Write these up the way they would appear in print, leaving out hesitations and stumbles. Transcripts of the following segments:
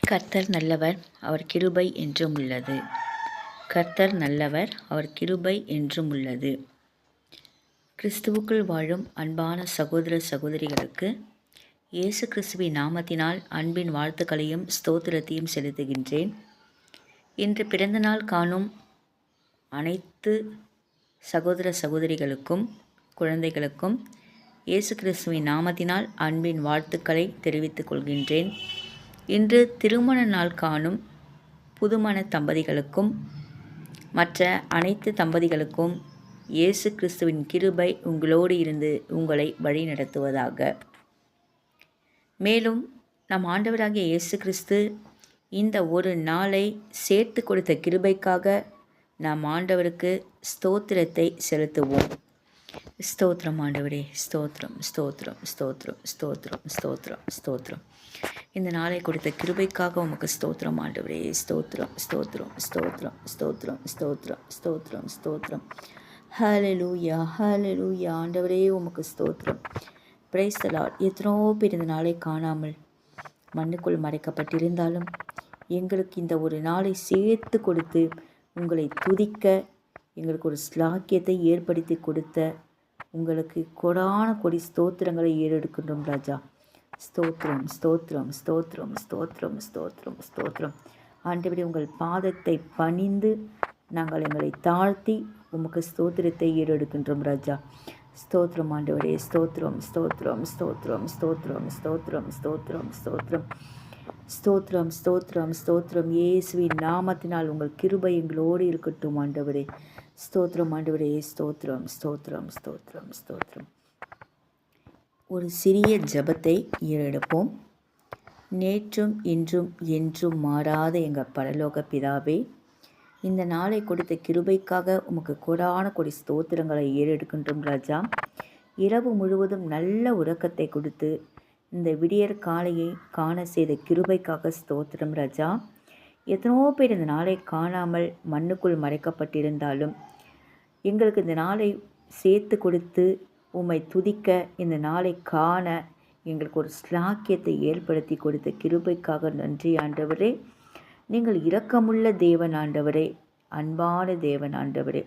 கர்த்தர் நல்லவர், அவர் கிருபை என்றும் உள்ளது. கர்த்தர் நல்லவர், அவர் கிருபை என்றும் உள்ளது. கிறிஸ்துவுக்குள் வாழும் அன்பான சகோதர சகோதரிகளுக்கு இயேசு கிறிஸ்துவின் நாமத்தினால் அன்பின் வாழ்த்துக்களையும் ஸ்தோத்திரத்தையும் செலுத்துகின்றேன். இன்று பிறந்தநாள் காணும் அனைத்து சகோதர சகோதரிகளுக்கும் குழந்தைகளுக்கும் இயேசு கிறிஸ்துவின் நாமத்தினால் அன்பின் வாழ்த்துக்களை தெரிவித்துக் கொள்கின்றேன். இன்று திருமண நாள் காணும் புதுமண தம்பதிகளுக்கும் மற்ற அனைத்து தம்பதிகளுக்கும் இயேசு கிறிஸ்துவின் கிருபை உங்களோடு இருந்து உங்களை வழி நடத்துவதாக. மேலும் நம் ஆண்டவராகிய இயேசு கிறிஸ்து இந்த ஒரு நாளை சேர்த்து கொடுத்த கிருபைக்காக நாம் ஆண்டவருக்கு ஸ்தோத்திரத்தை செலுத்துவோம். ஸ்தோத்திரம் ஆண்டவரே, ஸ்தோத்திரம் ஸ்தோத்திரம் ஸ்தோத்திரம் ஸ்தோத்திரம் ஸ்தோத்திரம் ஸ்தோத்திரம். இந்த நாளை கொடுத்த கிருபைக்காக உமக்கு ஸ்தோத்திரம் ஆண்டவரே, ஸ்தோத்திரம் ஸ்தோத்திரம் ஸ்தோத்திரம் ஸ்தோத்திரம் ஸ்தோத்திரம் ஸ்தோத்திரம் ஸ்தோத்திரம். ஹல்லேலூயா ஹல்லேலூயா. ஆண்டவரே உமக்கு ஸ்தோத்திரம். Praise the Lord. எத்தனோ பேர் இந்த நாளை காணாமல் மண்ணுக்குள் மறைக்கப்பட்டிருந்தாலும் எங்களுக்கு இந்த ஒரு நாளை சேர்த்து கொடுத்து உங்களை துதிக்க எங்களுக்கு ஒரு ஸ்லாக்கியத்தை ஏற்படுத்தி கொடுத்த உங்களுக்கு கொடான கொடி ஸ்தோத்திரங்களை ஏறெடுக்கின்றோம் ராஜா. ஸ்தோத்திரம் ஸ்தோத்திரம் ஸ்தோத்திரம் ஸ்தோத்திரம் ஸ்தோத்திரம் ஸ்தோத்திரம். ஆண்டவரே, உங்கள் பாதத்தை பணிந்து நாங்கள் எங்களை தாழ்த்தி உமக்கு ஸ்தோத்திரத்தை ஏறெடுக்கின்றோம் ராஜா. ஸ்தோத்திரம் ஆண்டவரே, ஸ்தோத்திரம் ஸ்தோத்திரம் ஸ்தோத்திரம் ஸ்தோத்திரம் ஸ்தோத்திரம் ஸ்தோத்திரம் ஸ்தோத்திரம் ஸ்தோத்திரம் ஸ்தோத்திரம் ஸ்தோத்திரம். இயேசுவின் நாமத்தினால் உங்கள் கிருபை எங்களோடு இருக்கட்டும் ஆண்டவரே. ஸ்தோத்திரம் ஆண்டவரே, ஸ்தோத்திரம் ஸ்தோத்திரம் ஸ்தோத்திரம் ஸ்தோத்திரம். ஒரு சிறிய ஜெபத்தை ஏறெடுப்போம். நேற்றும் இன்றும் என்றும் மாறாத எங்கள் பரலோக பிதாவே, இந்த நாளை கொடுத்த கிருபைக்காக உமக்கு கொடான கொடி ஸ்தோத்திரங்களை ஏறெடுக்கின்றோம் ராஜா. இரவு முழுவதும் நல்ல உறக்கத்தை கொடுத்து இந்த விடியற் காலையை காண செய்த கிருபைக்காக ஸ்தோத்திரம் ராஜா. எத்தனோ பேர் இந்த நாளை காணாமல் மண்ணுக்குள் மறைக்கப்பட்டிருந்தாலும் எங்களுக்கு இந்த நாளை சேர்த்து கொடுத்து உம்மை துதிக்க இந்த நாளை காண எங்களுக்கு ஒரு ஸ்லாக்கியத்தை ஏற்படுத்தி கொடுத்த கிருபைக்காக நன்றி ஆண்டவரே. நீங்கள் இரக்கமுள்ள தேவன் ஆண்டவரே, அன்பான தேவன் ஆண்டவரே.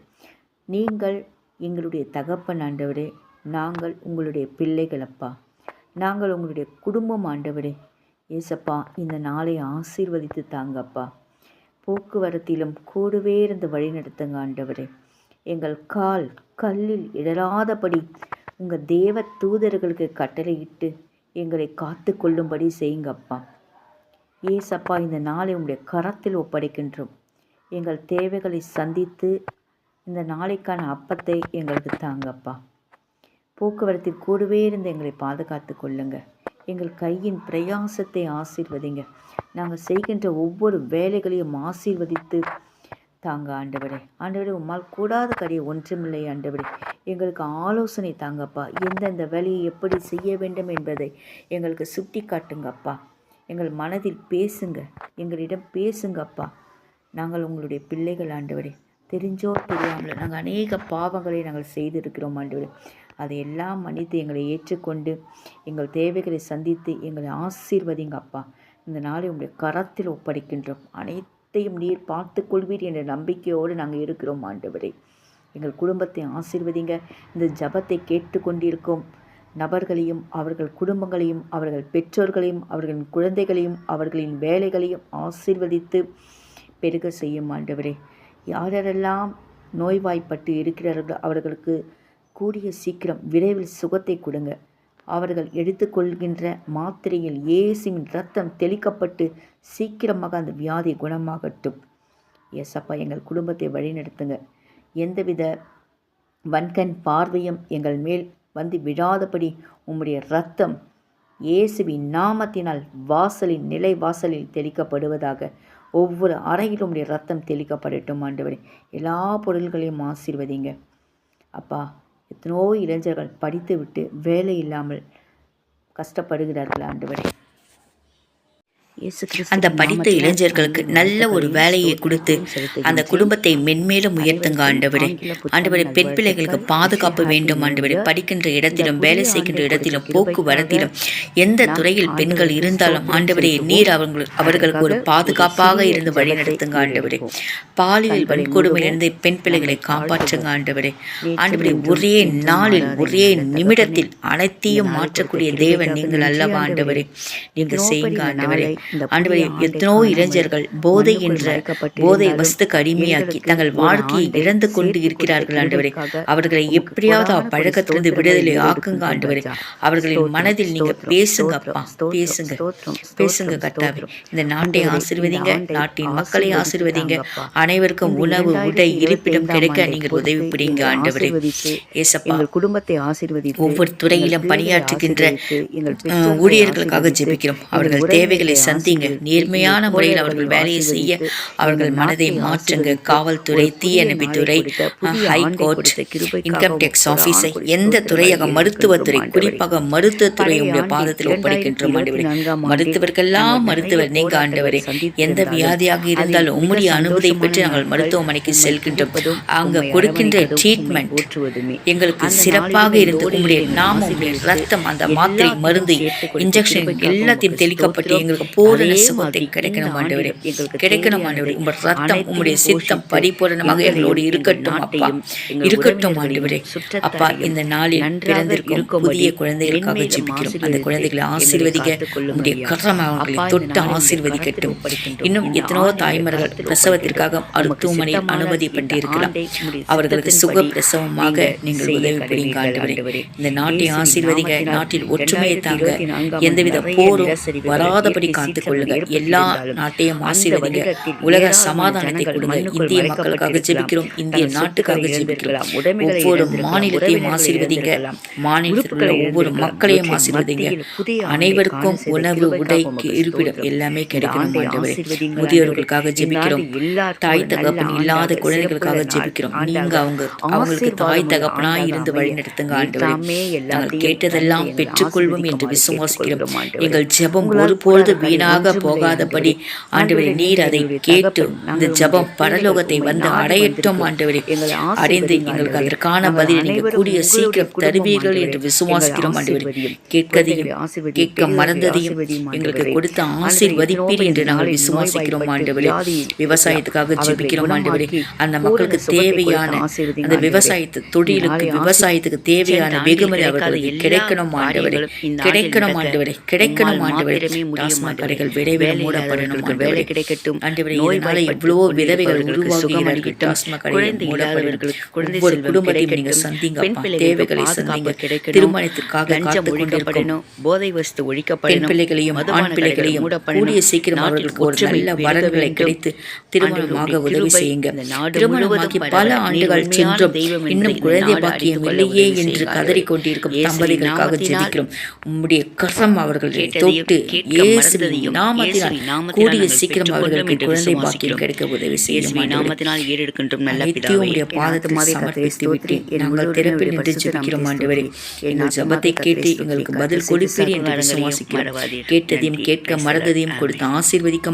நீங்கள் எங்களுடைய தகப்பன் ஆண்டவரே, நாங்கள் உங்களுடைய பிள்ளைகளப்பா, நாங்கள் உங்களுடைய குடும்பம் ஆண்டவரே. ஏசப்பா, இந்த நாளை ஆசீர்வதித்து தாங்கப்பா. போக்குவரத்திலும் கூடவே இருந்து வழி நடத்துங்க ஆண்டவரே. எங்கள் கால் கல்லில் இடராதபடி உங்கள் தேவ தூதர்களுக்கு கட்டளையிட்டு எங்களை காத்து கொள்ளும்படி செய்யுங்கப்பா. ஏசப்பா, இந்த நாளை உங்களுடைய கரத்தில் ஒப்படைக்கின்றோம். எங்கள் தேவைகளை சந்தித்து இந்த நாளைக்கான அப்பத்தை எங்களுக்கு தாங்கப்பா. போக்குவரத்தில் கூடவே இருந்து எங்களை பாதுகாத்து கொள்ளுங்க. எங்கள் கையின் பிரயாசத்தை ஆசீர்வதிங்க. நாங்கள் செய்கின்ற ஒவ்வொரு வேலைகளையும் ஆசீர்வதித்து தாங்க ஆண்டவரே. ஆண்டவரே, உம்மால் கூடாத காரியம் ஒன்றுமில்லை ஆண்டவரே. எங்களுக்கு ஆலோசனை தாங்கப்பா. எந்தெந்த வேலையை எப்படி செய்ய வேண்டும் என்பதை எங்களுக்கு சுட்டி காட்டுங்கப்பா. எங்கள் மனதில் பேசுங்க, எங்களிடம் பேசுங்கப்பா. நாங்கள் உங்களுடைய பிள்ளைகள் ஆண்டவரே. தெரிஞ்சோ தெரியாமலோ நாங்கள் அநேக பாவங்களை நாங்கள் செய்திருக்கிறோம் ஆண்டவரே. அதையெல்லாம் மன்னித்து எங்களை ஏற்றுக்கொண்டு எங்கள் தேவைகளை சந்தித்து எங்களை ஆசீர்வதிங்க அப்பா. இந்த நாளை உங்களுடைய கரத்தில் ஒப்படைக்கின்றோம். அனைத்தையும் நீர் பார்த்து கொள்வீர் என்ற நம்பிக்கையோடு நாங்கள் இருக்கிறோம் ஆண்டவரே. எங்கள் குடும்பத்தை ஆசீர்வதிங்க. இந்த ஜபத்தை கேட்டுக்கொண்டிருக்கும் நபர்களையும் அவர்கள் குடும்பங்களையும் அவர்கள் பெற்றோர்களையும் அவர்களின் குழந்தைகளையும் அவர்களின் வேலைகளையும் ஆசீர்வதித்து பெருக செய்யும் ஆண்டவரே. யாரெல்லாம் நோய்வாய்ப்பட்டு இருக்கிறார்கள் அவர்களுக்கு கூடிய சீக்கிரம் விரைவில் சுகத்தை கொடுங்க. அவர்கள் எடுத்துக்கொள்கின்ற மாத்திரையில் இயேசுவின் இரத்தம் தெளிக்கப்பட்டு சீக்கிரமாக அந்த வியாதி குணமாகட்டும். ஏசப்பா, எங்கள் குடும்பத்தை வழிநடத்துங்க. எந்தவித வன்கண் பார்வையும் எங்கள் மேல் வந்து விழாதபடி உம்முடைய இரத்தம் இயேசுவின் நாமத்தினால் வாசலின் நிலை வாசலில் தெளிக்கப்படுவதாக. ஒவ்வொரு அறையிலும் உம்முடைய இரத்தம் தெளிக்கப்படட்டும் ஆண்டவரே. எல்லா பொருள்களையும் ஆசீர்வதிங்க அப்பா. எத்தனோ இளைஞர்கள் படித்து விட்டு வேலை இல்லாமல் கஷ்டப்படுகிறார்கள் ஆண்டவரே. அந்த படித்த இளைஞர்களுக்கு நல்ல ஒரு வேலையை கொடுத்து அந்த குடும்பத்தை மென்மேலும் உயர்த்துங்க ஆண்டவரே. ஆண்டவரே, பெண் பிள்ளைகளுக்கு பாதுகாப்பு வேண்டும் ஆண்டவரே. படிக்கின்ற இடத்திலும் வேலை செய்கின்ற இடத்திலும் போக்குவரத்திலும் எந்த துறையில் பெண்கள் இருந்தாலும் ஆண்டவரே, நீர் அவர்களுக்கு ஒரு பாதுகாப்பாக இருந்து வழி நடத்துங்க ஆண்டவரே. பாலியல் வன்கொடுமையிலிருந்து பெண் பிள்ளைகளை காப்பாற்றுங்க ஆண்டவரே. ஆண்டவரே, ஒரே நாளில் ஒரே நிமிடத்தில் அனைத்தையும் மாற்றக்கூடிய தேவன் நீங்கள் அல்லவா ஆண்டவரே. நீங்கள் செய்யுங்க ஆண்டவரே. ஆண்டவரே, எத்தனோ இளைஞர்கள் போதை என்ற போதை வஸ்துக்கு அடிமையாக்கி தங்கள் வாழ்க்கையை இழந்து கொண்டு இருக்கிறார்கள் ஆண்டவரே. அவர்களை எப்படியாவது பழக்கத்திலிருந்து விடுதலை ஆக்குங்க ஆண்டவரே. அவர்களின் மனதில் நீங்க பேசுங்க அப்பா, பேசுங்க கர்த்தாவே. இந்த நாட்டை ஆசீர்வதிங்க, நாட்டின் மக்களை ஆசீர்வதிங்க. அனைவருக்கும் உணவு, உடை, இருப்பிடம் கிடைக்க நீங்கள் உதவி புரியுங்க ஆண்டவரே. ஏசப்பா, குடும்பத்தை ஆசீர்வதித்து ஒவ்வொரு துறையிலும் பணியாற்றுகின்ற ஊழியர்களுக்காக ஜெபிக்கிறோம். அவர்கள் தேவைகளை சந்திங்க. நேர்மையான முறையில் அவர்கள் வேலையை செய்ய அவர்கள் மனதை மாற்றுங்க. காவல்துறை, தீயணைப்புத்துறை, ஹைகோர்ட், இன்கம் டேக்ஸ் ஆபீஸை, எந்த துறையாக, மருத்துவத்துறை, குறிப்பாக மருத்துவத்துறை உடைய பாதத்தில் ஒப்படைக்கின்றோம் ஆண்டவரே. மருத்துவர்களெல்லாம் மருத்துவர் நீங்க ஆண்டவரே. எந்த வியாதியாக இருந்தாலும் உம்முடைய அனுமதியை பெற்று நாங்கள் மருத்துவமனைக்கு செல்கின்றோம். அங்க கொடுக்கின்ற ட்ரீட்மெண்ட் எங்களுக்கு சிறப்பாக இருந்து உம்முடைய நாமம், உம்முடைய ரத்தம், அந்த மாத்திரை, மருந்து, இன்ஜெக்ஷன் எல்லாத்தையும் தெளிக்கப்பட்டு எங்களுக்கு பூரண சுகத்தை கிடைக்கணும் ஆண்டவரே. கிடைக்கணும் ஆண்டவரே. உங்கள் ரத்தம், உம்முடைய சித்தம் பரிபூரணமாக எங்களோடு இருக்கட்டும் அப்பா, இருக்கட்டும் ஆண்டவரே. அப்பா, இந்த நாளில் பிறந்திருக்கும் புதிய குழந்தைகளுக்காக ஜெபிக்கிறோம். அந்த குழந்தைகளை ஆசீர்வதிக்க உம்முடைய கரம் அவர்களை தொட்டு ஆசீர்வதிக்கட்டும். இன்னும் எத்தனோ தாய்மார்கள் பிரசவத்திற்காக மருத்துவமனையில் அனுமதிப்பட்டு இருக்கலாம். அவர்களுக்கு சுக பிரசவமாக நீங்கள் உதவி புரியுங்க ஆண்டவரே. இந்த நாட்டை ஆசீர்வதிங்க. நாட்டில் ஒற்றுமையை தாங்க. எந்தவித போரும் வராதபடி காத்துக் கொள்ளுங்க. எல்லா நாட்டையும் ஆசீர்வதிங்க. உலக சமாதானத்தை கொடுங்க. இந்திய மக்களுக்காக ஜெபிக்கிறோம். இந்திய நாட்டுக்காக ஜெபிக்கிறோம். ஒவ்வொரு மாநிலத்தையும் ஆசீர்வதிங்க. மாநிலத்தில் உள்ள ஒவ்வொரு மக்களையும் ஆசீர்வதிங்க. அனைவருக்கும் உணவு, உடை, இருப்பிடம் எல்லாமே கிடைக்கணும் ஆண்டவரே. முதியோர்களுக்காக ஜெபிக்கிறோம். தாய் தகப்பன் இல்லாத குழந்தைகளுக்காக ஜெபிக்கிறோம். நீங்க அவங்களுக்கு தாய் தகப்பனாய் இருந்து வழி நடத்துங்க ஆண்டவரே. நாங்கள் கேட்டதெல்லாம் பெற்றுக்கொள்வோம் என்று விசுவாசிக்கிறோம். எங்கள் ஜெபம் ஒருபொழுது வீணாக போகாதபடி ஆண்டவரே, நீர் அதை கேட்டு இந்த ஜெபம் பரலோகத்தை வந்து அடையட்டும் ஆண்டவரே. அடைந்து எங்களுக்கு அதற்கான பதில் நீங்கள் கூடிய சீக்கிரம் தருவீர்கள் என்று விசுவாசிக்கிறோம் ஆண்டவரே. கேட்க மறந்ததையும் எங்களுக்கு கொடுத்த ஆசீர்வதிப்பீர் என்று நாங்கள் விசுவாசிக்கிறோம் ஆண்டவரே. விவசாயத்துக்காக ஜெபிக்கிறோம் ஆண்டவரே. அந்த மக்களுக்கு தேவையான அந்த விவசாயத்து தொழிலுக்கு, விவசாயத்துக்கு தேவையான வெகுமதி அவர்களுக்கு கிடைக்கணும் ஆண்டவரே. கிடைக்கணும் ஆண்டவரே. கிடைக்கணும் ஆண்டவரே. டாஸ்மாக் கடைகள் விரைவில் மூடப்படணும் ஆண்டவரே. கிடைக்கட்டும் ஆண்டவரே. இதனால எவ்வளவோ விதவைகள் உருவாகிறார்கள். டாஸ்மாக் கடைகள் மூடப்படுவதற்கு ஒவ்வொரு குடும்பத்தையும் நீங்க சந்திங்க. தேவைகளை சந்திங்க. திருமணத்திற்காக காத்துக் கொண்டிருக்கணும். போதை வஸ்து ஒழிக்கப்படணும். பெண் பிள்ளைகளையும் ஆண் பிள்ளைகளையும் கூடிய சீக்கிரம் அவர்களுக்கு ஒரு நல்ல வரன்களை கிடைத்து திருமணமாக உதவி செய்யுங்க. திருமணமாகி பல ஆண்டுகள் சென்றும் இன்னும் குழந்தை பாக்கியம் இல்லையே என்று கதறி கொண்டிருக்கும் தம்பதிகளுக்காக ஜெபிக்கிறோம். உம்முடைய கரம் அவர்களை தொட்டு இயேசுவின் நாமத்தினால் கூடிய சீக்கிரம் அவர்களுக்கு குழந்தை பாக்கியம் கிடைக்க உதவி செய்யும். நாமத்தினால் ஏறெடுக்கின்றோம் நல்ல பிதாவே. உம்முடைய பாதத்தில் சமர்ப்பித்து விட்டு நாங்கள் திறப்பில் நின்று ஜெபிக்கிறோம் ஆண்டவரே. எங்கள் ஜெபத்தை கேட்டு எங்களுக்கு பதில் கொடுப்பீர் என்று விசுவாசிக்கிறோம். கேட்டதையும் கேட்க மறந்ததையும் கொடுத்து ஆசீர்வதிக்க